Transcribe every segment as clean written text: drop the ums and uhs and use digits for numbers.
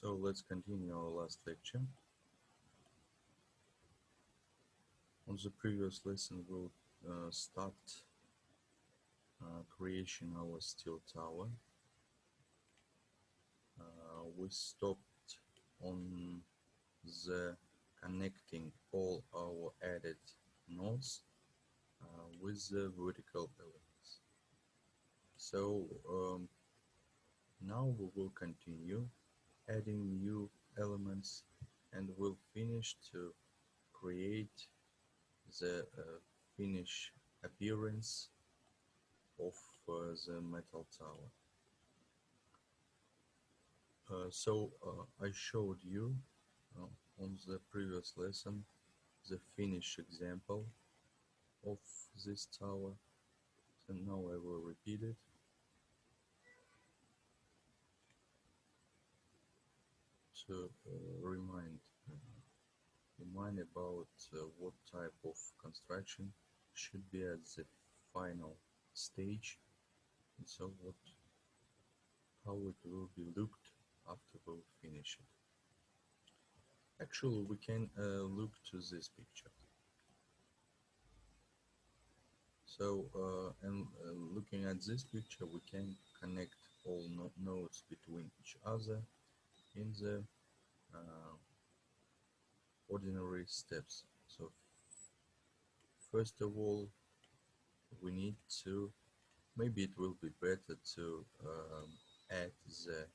So let's continue our last lecture. On the previous lesson, we'll start creation our steel tower. We stopped on the connecting all our added nodes with the vertical elements. So now we will continue adding new elements and we'll finish to create the finish appearance of the metal tower. I showed you on the previous lesson the finish example of this tower, so now I will repeat it. To remind about what type of construction should be at the final stage, and so how it will be looked after we'll finish it. Actually, we can look to this picture. So, looking at this picture, we can connect all nodes between each other in the ordinary steps. So first of all, we need to, maybe it will be better to add the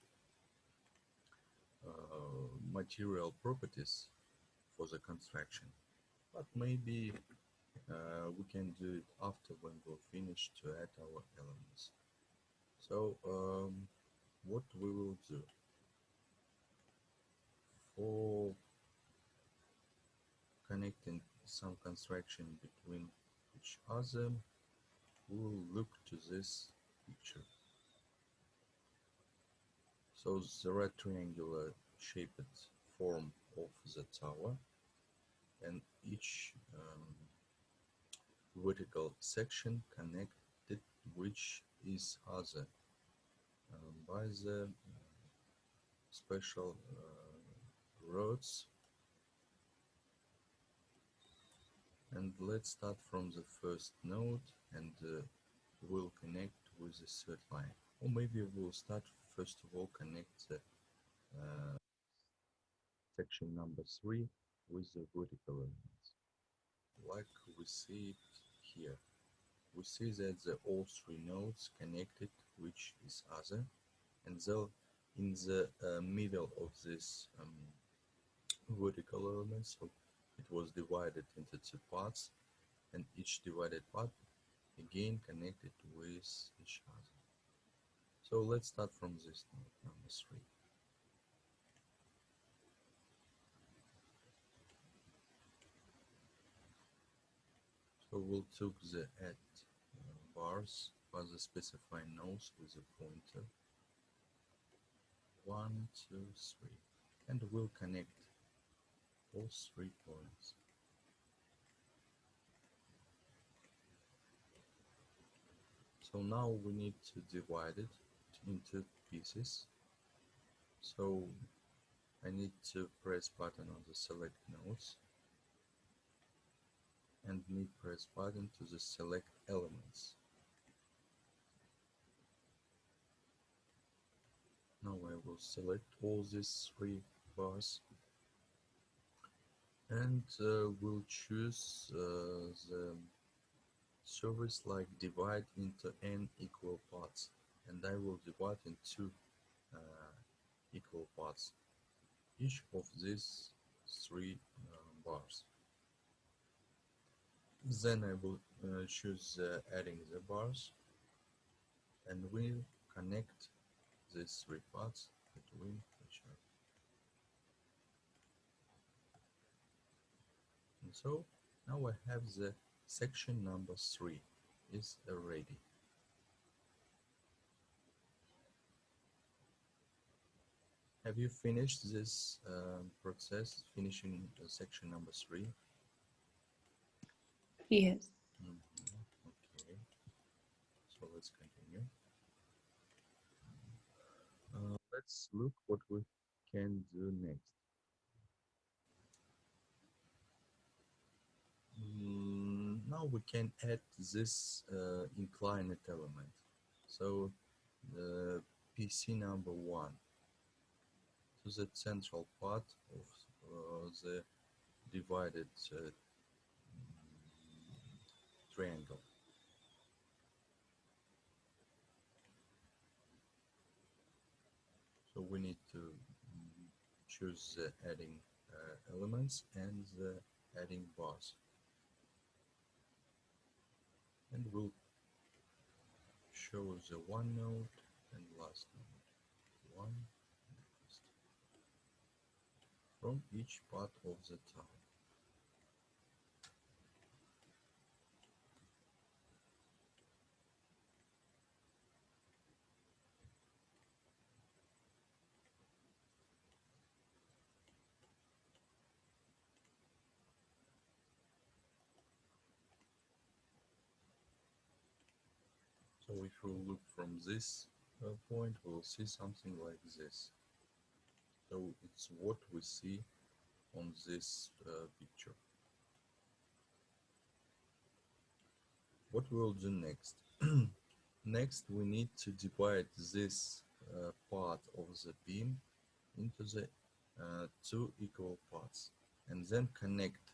material properties for the construction, but maybe we can do it after when we'll finish to add our elements. So what we will do for connecting some construction between each other, we'll look to this picture. So the rectangular shaped form of the tower, and each vertical section connected which is other by the special rods. And let's start from the first node and we'll connect with the third line. Or maybe we'll start first of all connect the section number 3 with the vertical elements. Like we see it here. We see that all three nodes connected which is other, and so in the middle of this vertical element, so it was divided into two parts, and each divided part again connected with each other. So let's start from this node number 3. So we'll took the add bars for the specified nodes with a pointer 1, 2, 3, and we'll connect all 3 points. So now we need to divide it into pieces. So I need to press button on the select nodes and need press button to the select elements. Now I will select all these 3 bars and we'll choose the service like divide into n equal parts, and I will divide in 2 equal parts each of these 3 bars. Then I will choose adding the bars, and we'll connect these 3 parts between each other. And so now I have the section number 3 is ready. Have you finished this process, finishing section number 3? Yes. Okay, so let's continue. Let's look what we can do next? Now we can add this inclined element. So the PC number 1 to the central part of the divided triangle. So we need to choose the adding elements and the adding bars. And we'll show the one node and last node. One and last. From each part of the tower. So if we look from this point, we'll see something like this. So it's what we see on this picture. What we'll do next? Next, we need to divide this part of the beam into the two equal parts, and then connect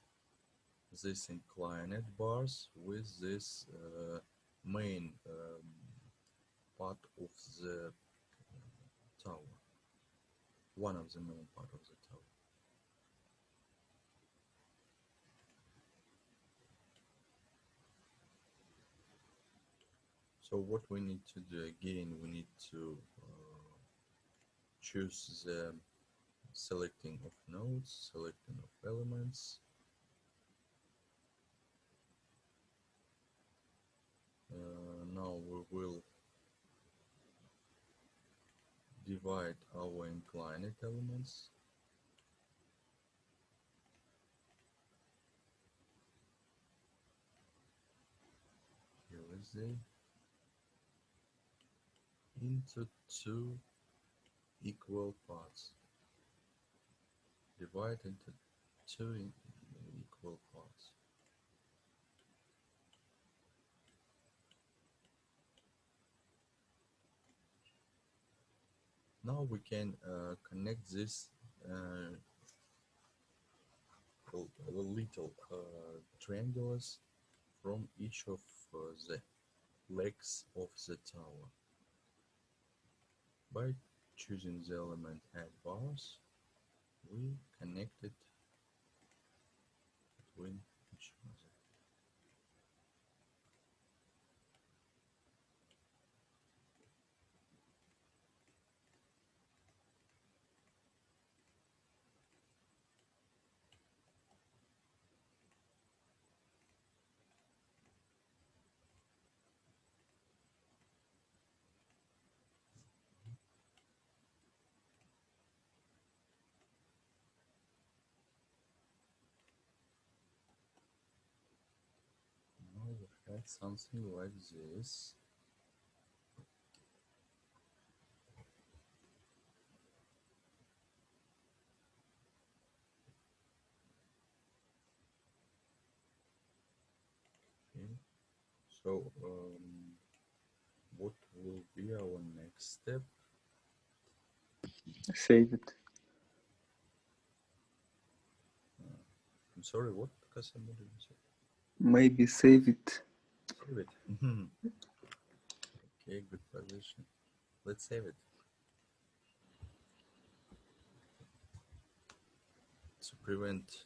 this inclined bars with this main part of the tower, one of the main part of the tower. So what we need to do again, we need to choose the selecting of nodes, selecting of elements. Now we will divide our inclined elements. Here is the into two equal parts. Divide into two equal parts. Now we can connect this little triangles from each of the legs of the tower by choosing the element add bars. We connect it between each other. Now we have something like this. Okay. So what will be our next step? Save it. I'm sorry, what? Maybe save it. Save it. Okay, good position. Let's save it. To prevent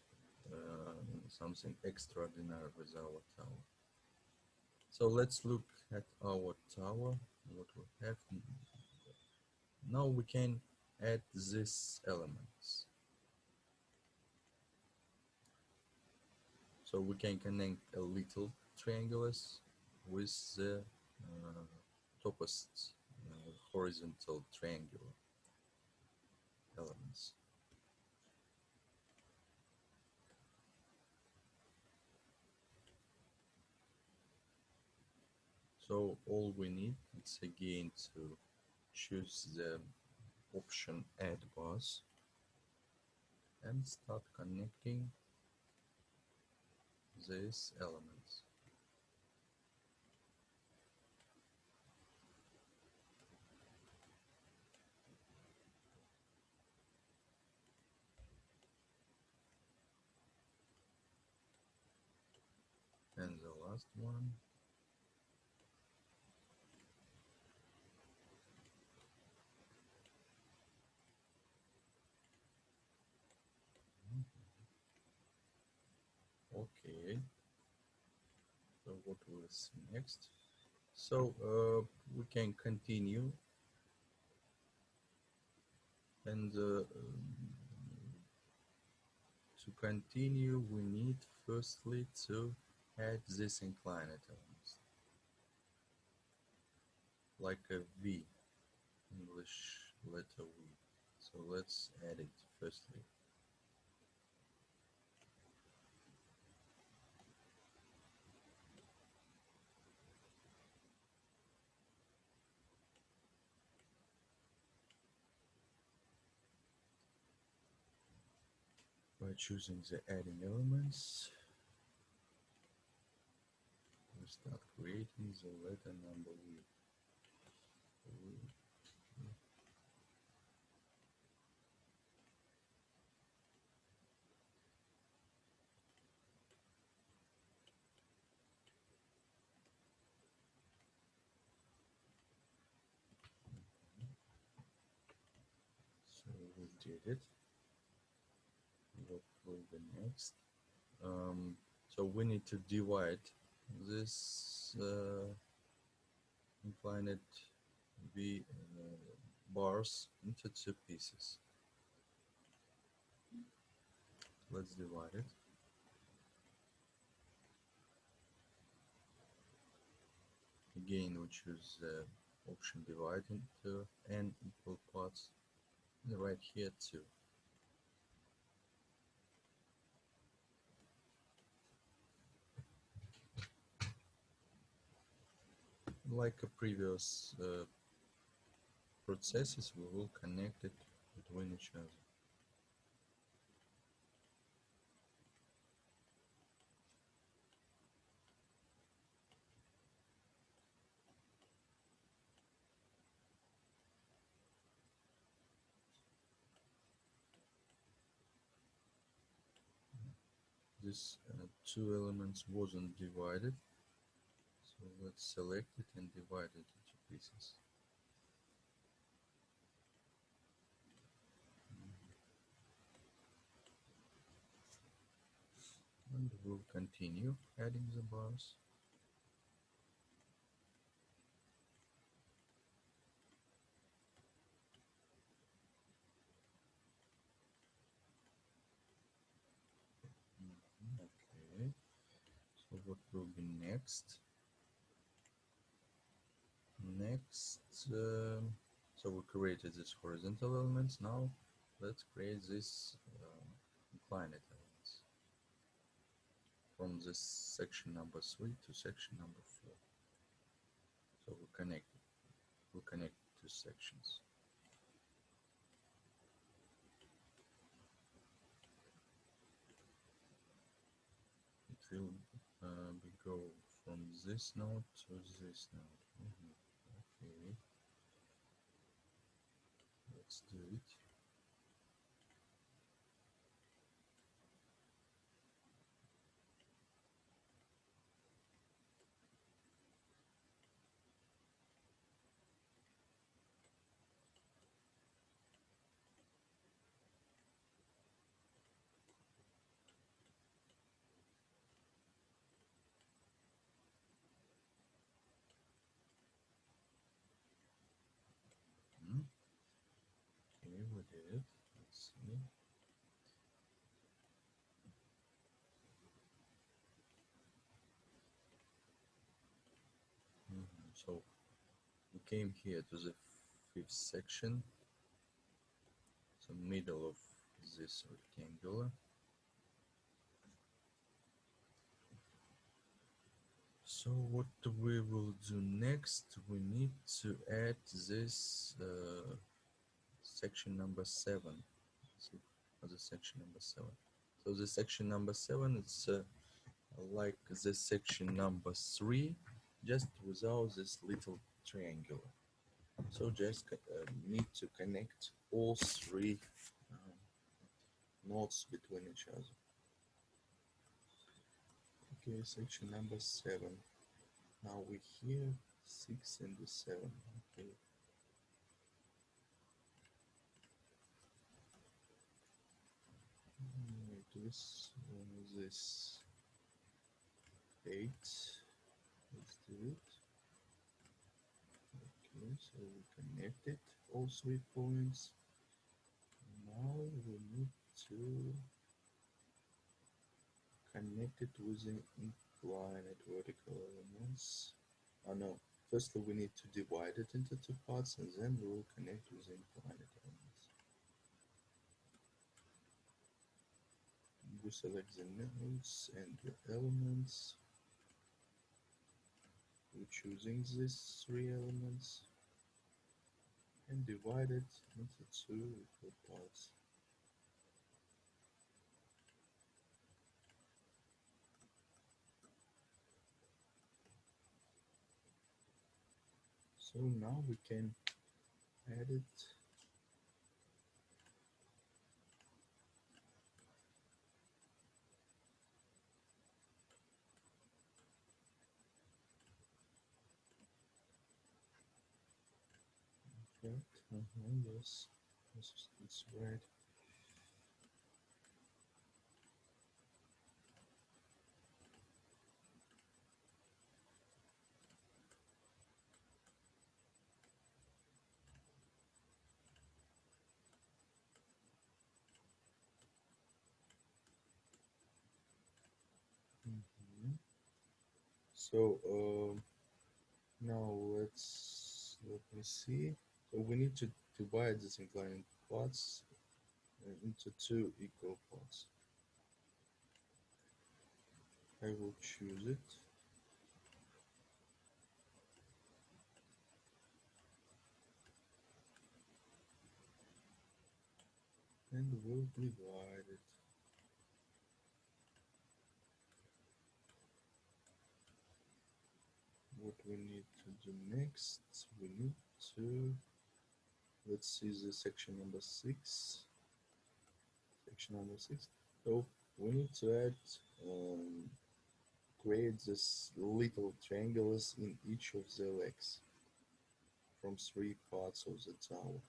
something extraordinary with our tower. So let's look at our tower, what we have. Now we can add these elements. So we can connect a little triangles with the topmost horizontal triangular elements. So all we need is again to choose the option add bars and start connecting these elements. And the last one. Okay. So what we'll see next? So we can continue, and to continue we need firstly to add this inclined elements, like a V, English letter V. So let's add it firstly. By choosing the adding elements, we start creating the letter number V. So we did it. What will be next? So we need to divide this inclined V bars into two pieces. Let's divide it. Again, we choose the option divide into n equal parts, and right here too. Like a previous processes, we will connect it between each other. This two elements wasn't divided, so let's select it and divide it into pieces. And we'll continue adding the bars. Okay, so what will be next? So we created these horizontal elements. Now let's create this inclined elements from this section number 3 to section number 4. So we'll connect two sections. It will go from this node to this node. Okay, let's do it. Okay, we did it. Let's see. So we came here to the 5th section, so middle of this rectangular. So what we will do next, we need to add this section number 7. So as a section number 7. So the section number 7 is like the section number 3, just without this little triangular. So just need to connect all 3 nodes between each other. Okay, section number 7. Now we hear 6 and the 7. Okay. This 8. Let's do it. Okay, so we connected all 3 points. Now we need to connect it with the inclined vertical elements. Oh no, firstly we need to divide it into 2 parts and then we will connect with the inclined elements. You select the nodes and the elements. We're choosing these 3 elements and divide it into 2 equal parts. So now we can add it. Yes, it's right. So now let me see. So we need to divide this inclined parts into 2 equal parts. I will choose it. And we'll divide it. What we need to do next, we need to, let's see the section number 6. Section number 6. So we need to add, create this little triangles in each of the legs from 3 parts of the tower.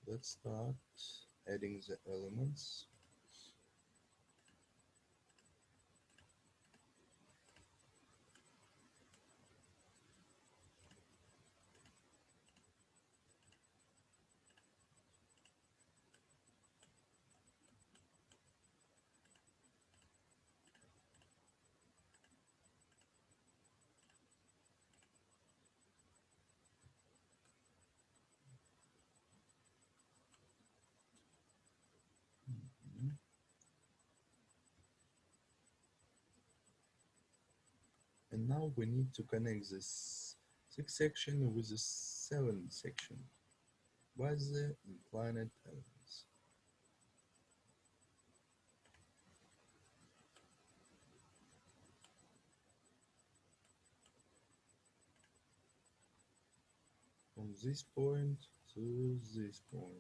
Let's start adding the elements. And now we need to connect this 6th section with the 7th section by the inclined elements. From this point to this point.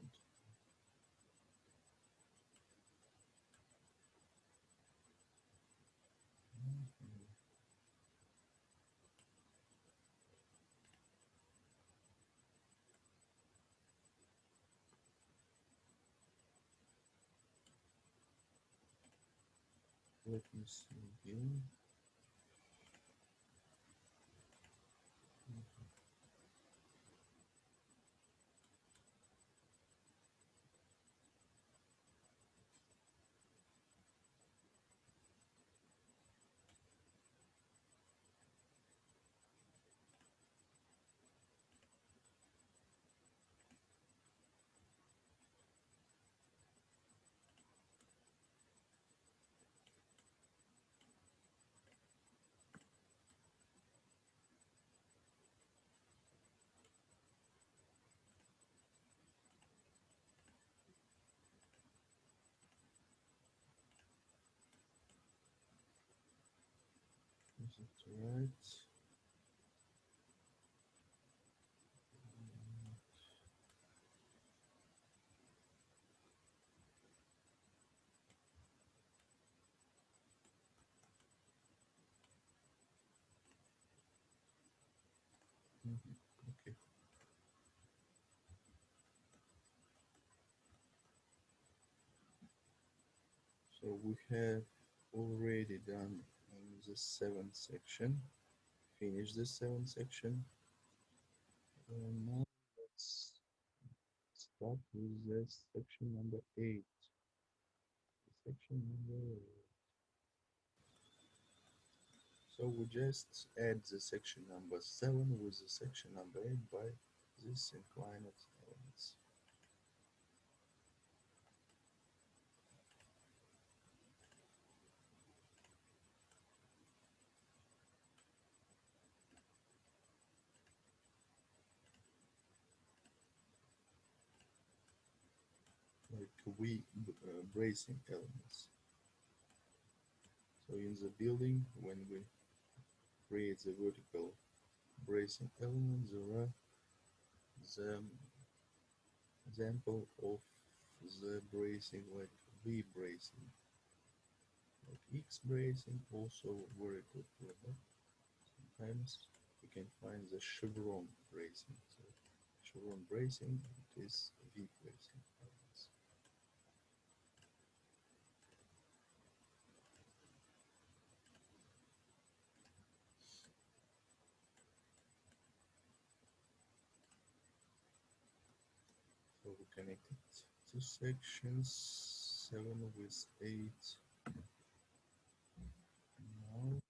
Let me see again. Is it right? Okay. So we have already done the seventh section. Finish the seventh section. And now let's start with the section number 8. Section number 8. So we just add the section number 7 with the section number 8 by this inclined elements. Like we bracing elements. So in the building, when we create the vertical bracing element, there are the example of the bracing like V bracing, like X bracing, also very good. Sometimes you can find the chevron bracing. So chevron bracing, it is V bracing. So we connected two sections, 7 with 8. Now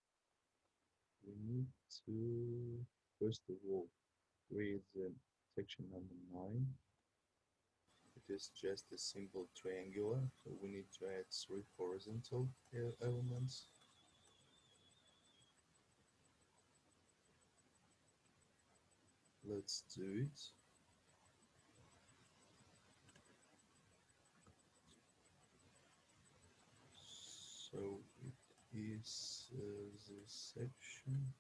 we need to, first of all, create the section number 9. It is just a simple triangular, so we need to add 3 horizontal elements. Let's do it. So it is this section.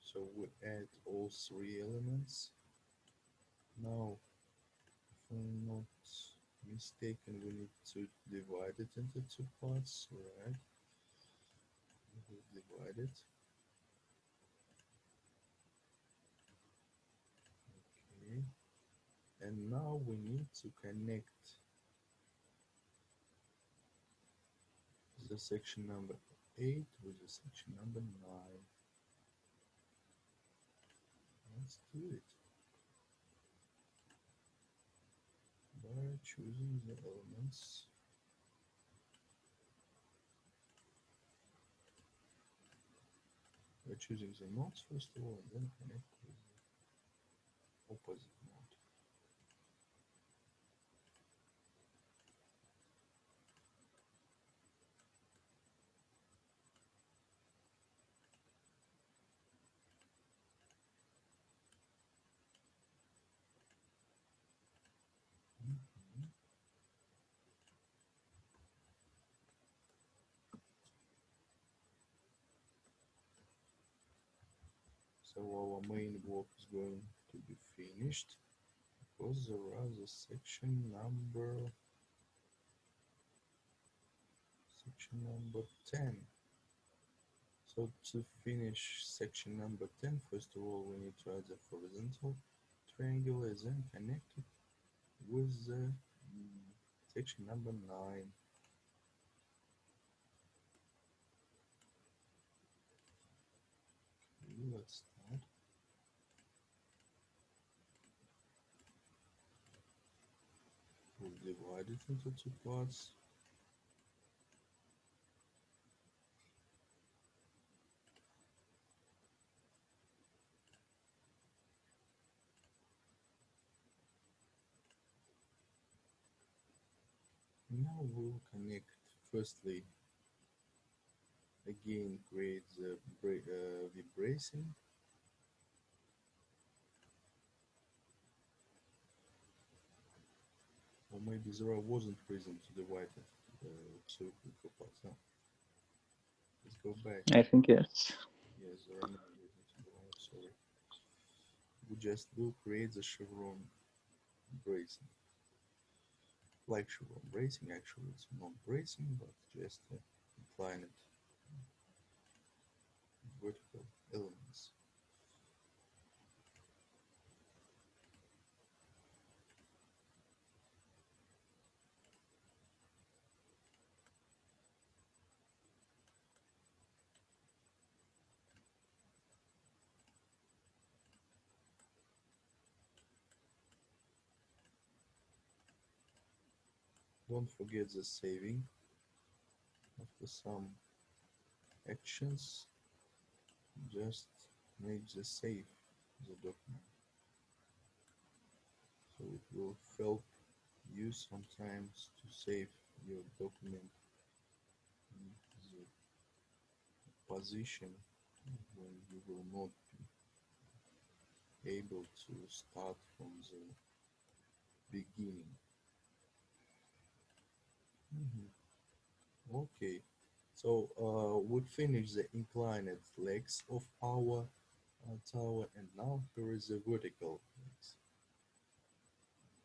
So we add all 3 elements. Now, if I'm not mistaken, we need to divide it into 2 parts, right? We will divide it. Okay. And now we need to connect the section number 8 with the section number 9. Let's do it by choosing the elements. By choosing the nodes first of all, and then connect with the opposite node. So our main block is going to be finished because there are the section number 10. So to finish section number 10, first of all we need to add the horizontal triangle and then connect it with the section number 9. Okay, let's start. We'll divide it into 2 parts. Now we'll connect firstly, again create the bracing. maybe there wasn't reason to divide it so quickly parts. No. Let's go back. I think yes. Yes, there are no reasons to divide. Sorry. We just do create the chevron bracing. Like chevron bracing, actually it's not bracing, but just inclined vertical elements. Don't forget the saving. After some actions, just make the save the document. So it will help you sometimes to save your document in the position when you will not be able to start from the beginning. Okay, so we finished the inclined legs of our tower, and now here is the vertical legs.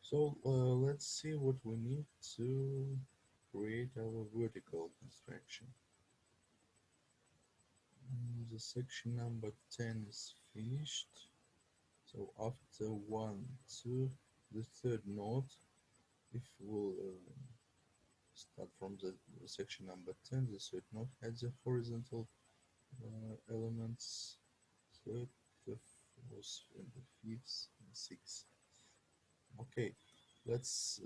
So let's see what we need to create our vertical construction. The section number 10 is finished. So after 1, 2, the third node, if we'll start from the section number 10, the third node has the horizontal elements, third, the fourth, and the fifth, and sixth. Okay, let's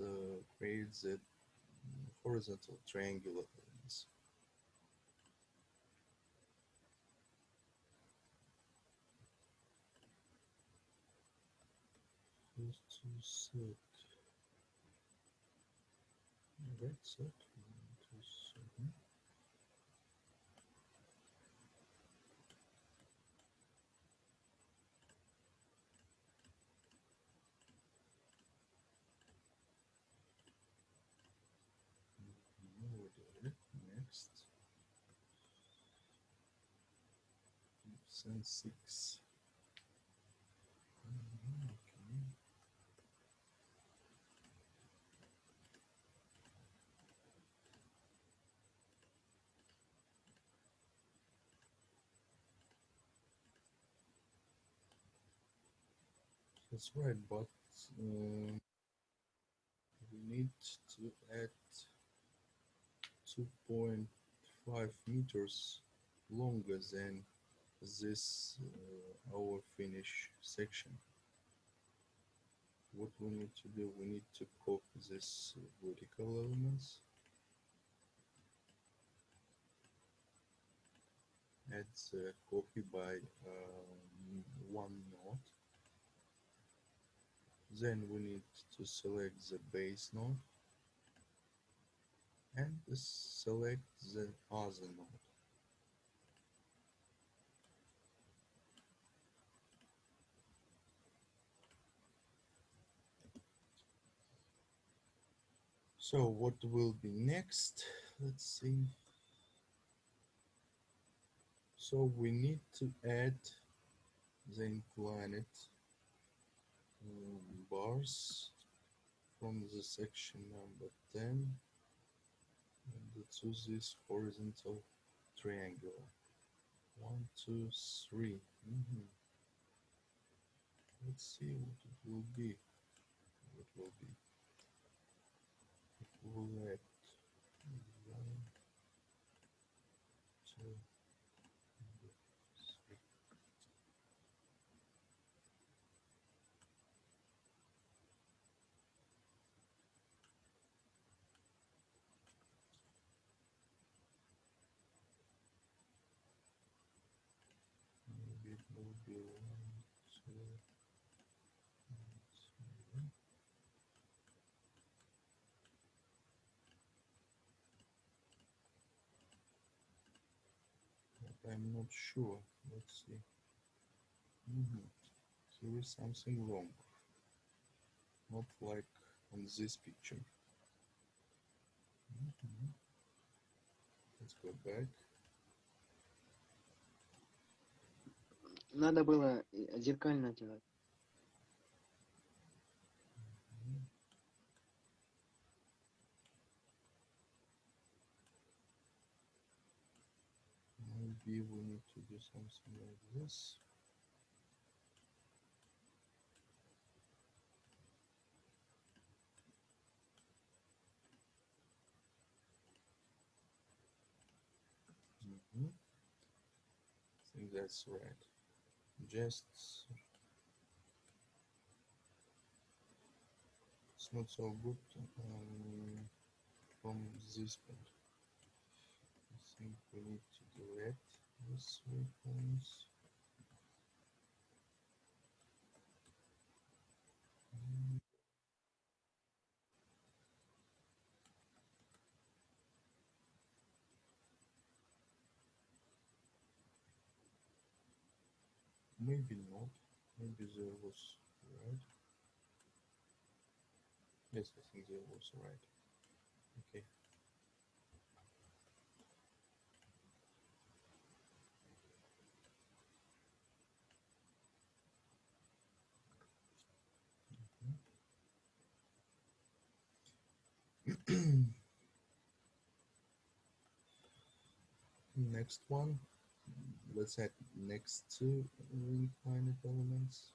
create the horizontal triangular elements. First to third. Right, third. 1, 2, 3. Next, 5 and 6. Okay. That's right, but we need to add 2.5 meters longer than this our finish section. What we need to do, we need to copy this vertical elements, add the copy by 1 node. Then we need to select the base node and select the other node. So what will be next? Let's see. So we need to add the inclined bars from the section number 10 and to this horizontal triangle. 1, 2, 3. Let's see what it will be. What will be? It will add 1, 2, 3. Maybe it will be 1, 2, 3. But I'm not sure. Let's see. Here is something wrong. Not like on this picture. Mhm. Let's go back. Надо было зеркально делать. Maybe we need to do something like this. I think that's right. Just it's not so good from this point. I think we need to delete these 3 points. Maybe not. Maybe there was right. Yes, I think there was right. Okay. Next one. Let's add next two infinite elements.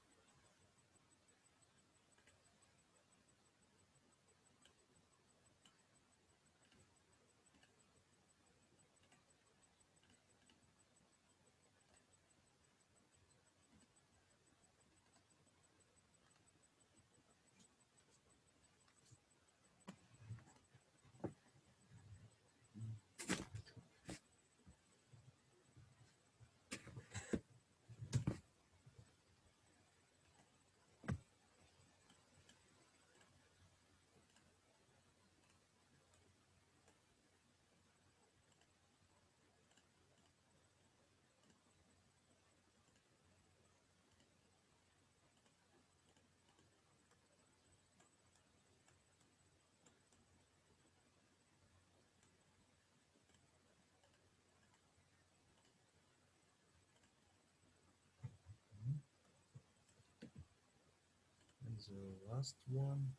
And the last one.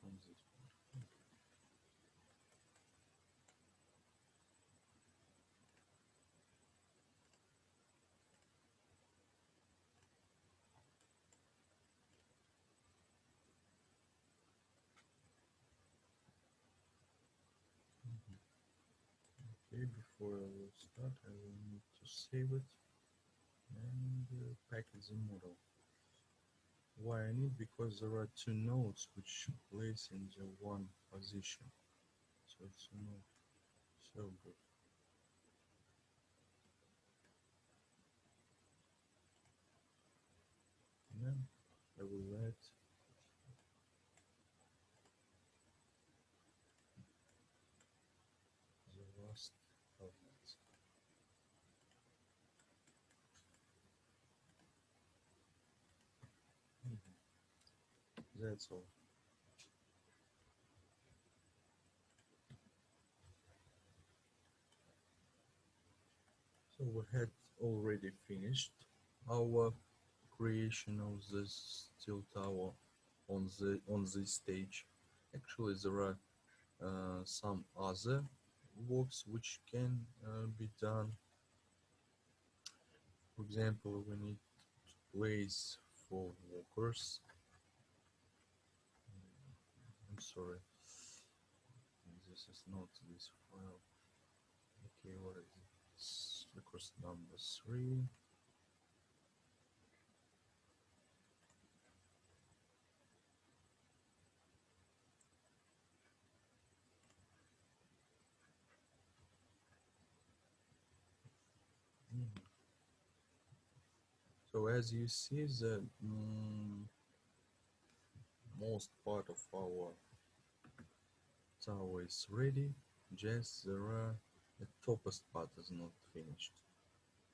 From this one. Okay, before I will start, I will need to save it and package the model. Why I need? Because there are 2 nodes which place in the one position, so it's not so good. Then I will add the last elements. That's all. So we had already finished our creation of this steel tower on this stage. Actually, there are some other works which can be done. For example, we need to place 4 walkers. I'm sorry, this is not this file. Okay, what is it? It's request number 3. So as you see, the most part of our tower is ready. Just the topest part is not finished,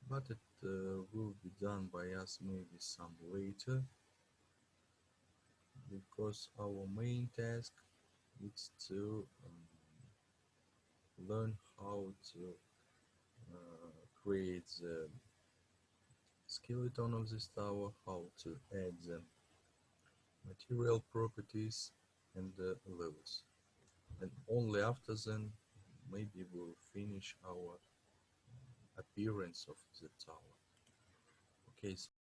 but it will be done by us maybe some later, because our main task it's to learn how to create the skeleton of this tower, how to add the material properties and the levels. And only after then maybe we'll finish our appearance of the tower. Okay, so